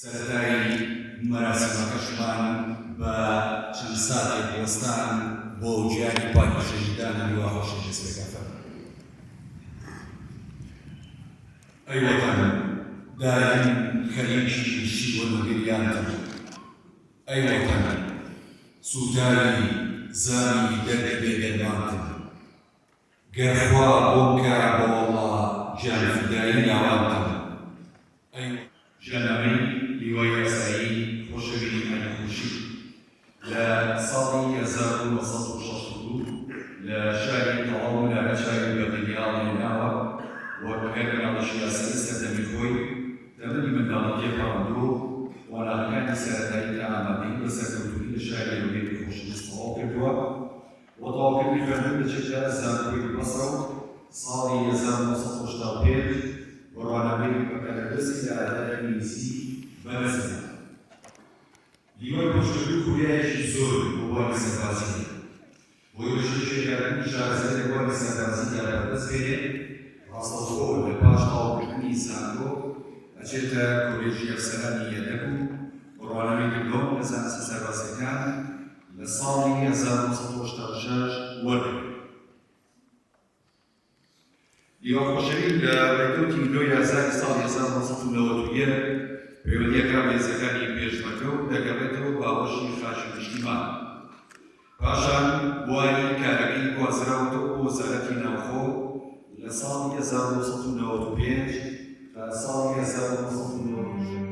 سەرەتایی مەراسیمەکەشمان بە چەند ساتێک وەستان بۆ گیانی پاکی شەهیدان هیوا هەڵشەی دەستپێکەکەن. ئەی وەتەن، دایم خەریکی شیوە و گریانتن. ئەی وەتەن، سوتاری زانی دەردی بێگەرمانتن. گەرخوا بۆم کە بەوەڵڵا گیانفیدایی ناوانتن. ئەی ژەنەمەی هیوای یاسایی خۆشەویستی ئەنەخۆشی لە ساڵی 1962 لە شاری تەواو لە ناوچەی بەدنیاڵی ناوە وەک هەر مناڵەشی یاسایی سەردەمی خۆی دەبنی منداڵەتی پەڕاندوو وەڵامەکانی سەرەتایی تا ئامادەی بە سەرکەوتووی لە شاری هەولێری خۆشەویست تەواو کردووە و تەواوکردنی خوێندن لە چەکدە زانکۆی بەسڕە و ساڵی 1985 بەڕوانامەی بەکارهێنانی لە ئادای ئینگلیزی بەرزبوو. هیوای پۆشتەوی خوریایەکی زۆر بۆ بواری سەربازی بۆی بەشێکێککردنی شارەزای بواری سەربازیدا بەدەست بێنێت ڕاستەوخۆ لە پاش تەواوکردنی زانکۆ ئەچێتە کۆلێژی ئەفسەرانی یەکەم و بەڕوانامەی دیپلۆم لە زانستی سەربازیەکان لە ساڵی 1986 وەرگرت. هیوا خۆشەویست لە ڕێکەوتی ملۆی یازاری ساڵی 1991 پەیوەندیەکە بە هێزەکانی پێشمەرگە و دەگەڕێتەوە باوەشی خاشی نیشتیمان. پاشان بواری کارەکەی گوازراوەتەوە بۆ وەزارەتی ناوخۆ لە ساڵی 1995 تا ساڵی 1996.